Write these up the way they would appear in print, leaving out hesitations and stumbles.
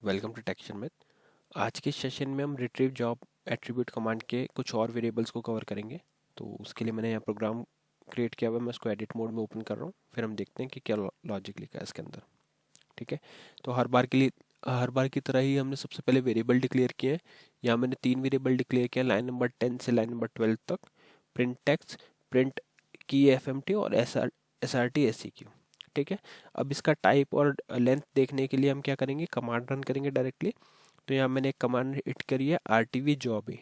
Welcome to टेक्शन में। आज के सेशन में हम रिट्रीव जॉब एट्रीब्यूट कमांड के कुछ और वेरिएबल्स को कवर करेंगे। तो उसके लिए मैंने यहाँ प्रोग्राम क्रिएट किया हुआ है, मैं उसको एडिट मोड में ओपन कर रहा हूँ। फिर हम देखते हैं कि क्या लॉजिक लिखा है इसके अंदर। ठीक है, तो हर बार की तरह ही हमने सबसे पहले वेरिएबल डिक्लेयर किए हैं। यहाँ मैंने 3 वेरिएबल डिक्लेयर किया, लाइन नंबर 10 से लाइन नंबर 12 तक। प्रिंट टेक्स्ट, प्रिंट की एफएमटी और एसआरटी एससीक्यू। ठीक है, अब इसका टाइप और लेंथ देखने के लिए हम क्या करेंगे, कमांड रन करेंगे डायरेक्टली। तो यहाँ मैंने एक कमांड हिट करी है आरटीवी जॉब है।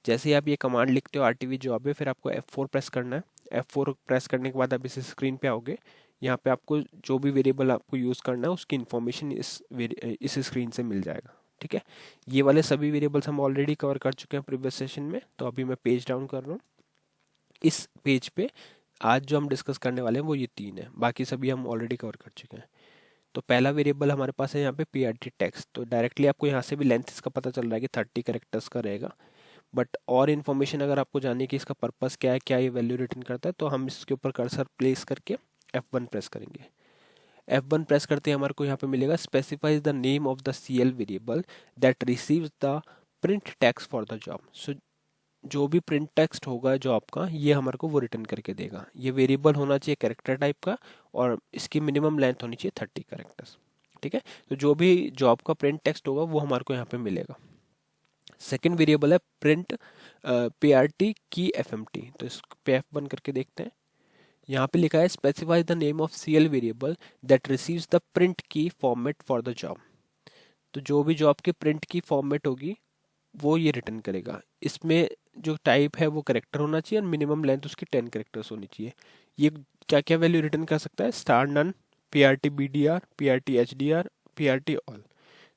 जैसे ही आप ये कमांड लिखते हो आरटीवी जॉब है, फिर आपको F4 प्रेस करना है। F4 प्रेस करने के बाद आप इस स्क्रीन पे आओगे। यहाँ पे आपको जो भी वेरिएबल आपको यूज़ करना है उसकी इन्फॉर्मेशन इस स्क्रीन से मिल जाएगा। ठीक है, ये वाले सभी वेरिएबल्स हम ऑलरेडी कवर कर चुके हैं प्रीवियस सेशन में। तो अभी मैं पेज डाउन कर रहा हूँ। इस पेज पे आज जो हम डिस्कस करने वाले हैं वो ये 3 है, बाकी सभी हम ऑलरेडी कवर कर चुके हैं। तो पहला वेरिएबल हमारे पास है यहाँ पे पीआरटी टेक्स्ट। तो डायरेक्टली आपको यहाँ से भी लेंथ इसका पता चल रहा है कि 30 कैरेक्टर्स का रहेगा। बट और इन्फॉर्मेशन अगर आपको जाननी है कि इसका पर्पस क्या है, क्या ये वैल्यू रिटर्न करता है, तो हम इसके ऊपर कर्सर प्लेस करके F1 प्रेस करेंगे। F1 प्रेस करते ही हमारे को यहाँ पे मिलेगा specifies the name of the CL variable that receives the print text for the job. So जो भी प्रिंट टेक्स्ट होगा जॉब का, ये हमारे को वो रिटर्न करके देगा। ये वेरिएबल होना चाहिए कैरेक्टर टाइप का और इसकी मिनिमम लेंथ होनी चाहिए 30 कैरेक्टर्स। ठीक है, तो जो भी जॉब का प्रिंट टेक्स्ट होगा वो हमारे को यहाँ पे मिलेगा। सेकेंड वेरिएबल है प्रिंट पीआरटी की एफएमटी। तो इस पे एफ बन करके देखते हैं। यहाँ पे लिखा है specify the name of CL variable that receives the print key format for the job. तो जो भी जॉब की प्रिंट की फॉर्मेट होगी वो ये रिटर्न करेगा। इसमें जो टाइप है वो करेक्टर होना चाहिए और मिनिमम लेंथ उसकी 10 करेक्टर्स होनी चाहिए। ये क्या क्या वैल्यू रिटर्न कर सकता है, star none, PRT BDR, PRT HDR, PRT all.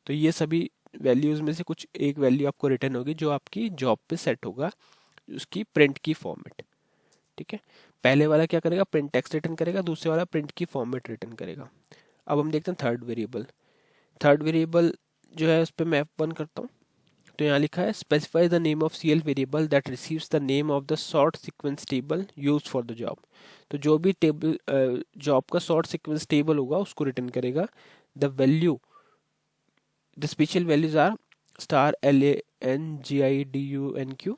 तो ये सभी वैल्यूज में से कुछ एक वैल्यू आपको रिटर्न होगी जो आपकी जॉब पे सेट होगा, उसकी प्रिंट की फॉर्मेट। ठीक है, पहले वाला क्या करेगा, प्रिंट टेक्स्ट रिटर्न करेगा, दूसरे वाला प्रिंट की फॉर्मेट रिटर्न करेगा। अब हम देखते हैं थर्ड वेरिएबल। थर्ड वेरिएबल जो है उस पर मैं F1 करता हूँ। तो यहाँ लिखा है specify the name of CL variable that receives the name of the sort sequence table used for the job. तो जो भी टेबल जॉब का शॉर्ट सीक्वेंस टेबल होगा उसको रिटर्न करेगा। The value the special values are star LANGIDUNQ,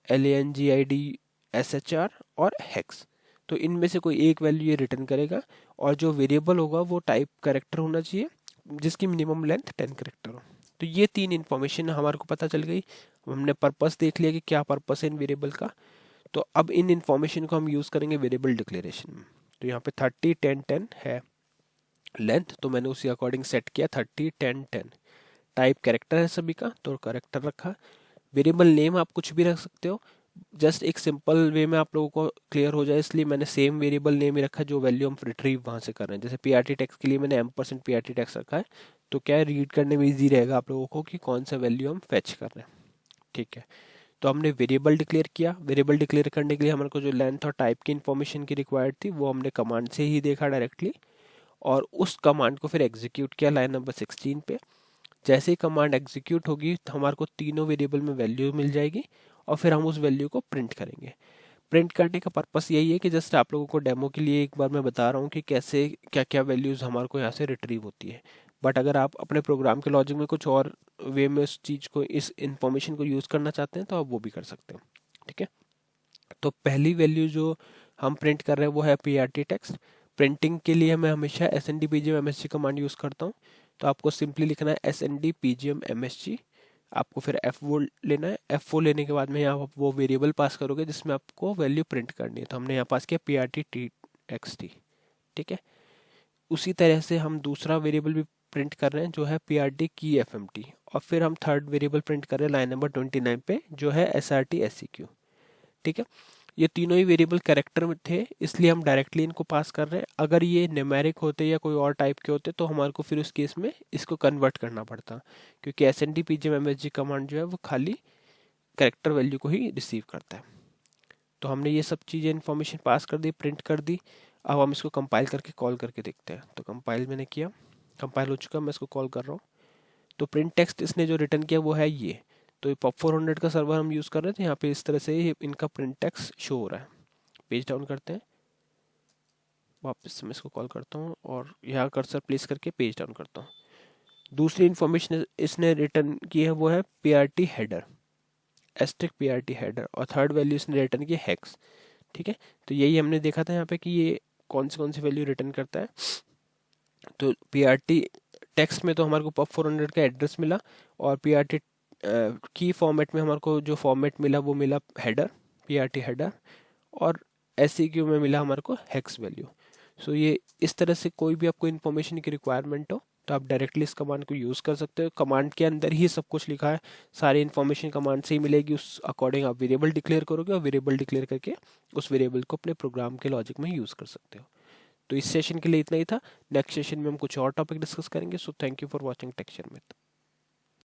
LANGIDSHR और hex. तो इनमें से कोई एक वैल्यू ये रिटर्न करेगा और जो वेरिएबल होगा वो टाइप करेक्टर होना चाहिए जिसकी मिनिमम लेंथ 10 करेक्टर हो। तो ये 3 इन्फॉर्मेशन हमारे को पता चल गई। हमने पर्पस देख लिया कि क्या पर्पस है इन वेरिएबल का। तो अब इन इन्फॉर्मेशन को हम यूज़ करेंगे वेरिएबल डिक्लेरेशन में। तो यहाँ पे 30 10 10 है लेंथ, तो मैंने उसी अकॉर्डिंग सेट किया 30 10 10। टाइप कैरेक्टर है सभी का, तो कैरेक्टर रखा। वेरिएबल नेम आप कुछ भी रख सकते हो, जस्ट एक सिंपल वे में आप लोगों को क्लियर हो जाए इसलिए मैंने सेम वेरिएबल नेम ही रखा जो वैल्यू हम रिट्रीव वहां से कर रहे हैं। जैसे पीआरटी टेक्स्ट के लिए मैंने M% पीआरटी टेक्स्ट रखा है, तो क्या है रीड करने में इजी रहेगा आप लोगों को कि कौन सा वैल्यू हम फेच कर रहे हैं। ठीक है, तो हमने वेरिएबल डिक्लेयर किया। वेरिएबल डिक्लेयर करने के लिए हमारे को जो लेंथ और टाइप की इन्फॉर्मेशन की रिक्वायर्ड थी वो हमने कमांड से ही देखा डायरेक्टली, और उस कमांड को फिर एग्जीक्यूट किया लाइन नंबर 16 पे। जैसे ही कमांड एग्जीक्यूट होगी तो हमारे को तीनों वेरिएबल में वैल्यू मिल जाएगी और फिर हम उस वैल्यू को प्रिंट करेंगे। प्रिंट करने का पर्पस यही है कि जस्ट आप लोगों को डेमो के लिए एक बार मैं बता रहा हूँ कि कैसे क्या क्या वैल्यूज़ हमारे को यहाँ से रिट्रीव होती है। बट अगर आप अपने प्रोग्राम के लॉजिक में कुछ और वे में उस चीज़ को, इस इंफॉर्मेशन को यूज़ करना चाहते हैं तो आप वो भी कर सकते हैं। ठीक है, तो पहली वैल्यू जो हम प्रिंट कर रहे हैं वो है पीआरटी टेक्स्ट। प्रिंटिंग के लिए मैं हमेशा SND-PGM-MSG कमांड यूज़ करता हूँ। तो आपको सिंपली लिखना है SND-PGM-MSG। आपको फिर F4 लेना है। F4 लेने के बाद में यहाँ आप वो वेरिएबल पास करोगे जिसमें आपको वैल्यू प्रिंट करनी है। तो हमने यहाँ पास किया PRT-TXT। ठीक है, उसी तरह से हम दूसरा वेरिएबल भी प्रिंट कर रहे हैं जो है PRT की FMT, और फिर हम थर्ड वेरिएबल प्रिंट कर रहे हैं लाइन नंबर 29 पे जो है SRT SEQ। ठीक है, ये तीनों ही वेरिएबल कैरेक्टर में थे इसलिए हम डायरेक्टली इनको पास कर रहे हैं। अगर ये न्यूमेरिक होते या कोई और टाइप के होते तो हमारे को फिर उस केस में इसको कन्वर्ट करना पड़ता, क्योंकि SND-PGM-MSG कमांड जो है वो खाली कैरेक्टर वैल्यू को ही रिसीव करता है। तो हमने ये सब चीज़ें इन्फॉर्मेशन पास कर दी, प्रिंट कर दी। अब हम इसको कंपाइल करके कॉल करके देखते हैं। तो कंपाइल मैंने किया, कंपाइल हो चुका, मैं इसको कॉल कर रहा हूँ। तो प्रिंट टेक्स्ट इसने जो रिटर्न किया वो है ये। तो ये POP400 का सर्वर हम यूज़ कर रहे थे, यहाँ पे इस तरह से इनका प्रिंट टेक्स्ट शो हो रहा है। पेज डाउन करते हैं, वापस से मैं इसको कॉल करता हूँ और यहाँ कर्सर प्लेस करके पेज डाउन करता हूँ। दूसरी इन्फॉर्मेशन इसने रिटर्न की है वो है PRT header, asterisk PRT header, और थर्ड वैल्यू इसने रिटर्न की हेक्स। ठीक है, तो यही हमने देखा था यहाँ पे कि ये कौन सी वैल्यू रिटर्न करता है। तो पीआरटी टेक्स्ट में तो हमारे को pub400 का एड्रेस मिला, और पीआरटी की फॉर्मेट में हमारे को जो फॉर्मेट मिला वो मिला हेडर, पीआरटी हेडर, और एससीक्यू में मिला हमारे को हेक्स वैल्यू। सो ये इस तरह से कोई भी आपको इन्फॉर्मेशन की रिक्वायरमेंट हो तो आप डायरेक्टली इस कमांड को यूज़ कर सकते हो। कमांड के अंदर ही सब कुछ लिखा है, सारी इन्फॉर्मेशन कमांड से ही मिलेगी, उस अकॉर्डिंग आप वेरिएबल डिक्लेयर करोगे और वेरिएबल डिक्लेयर करके उस वेरिएबल को अपने प्रोग्राम के लॉजिक में यूज़ कर सकते हो। तो इस सेशन के लिए इतना ही था। नेक्स्ट सेशन में हम कुछ और टॉपिक डिस्कस करेंगे। So thank you for watching texture में।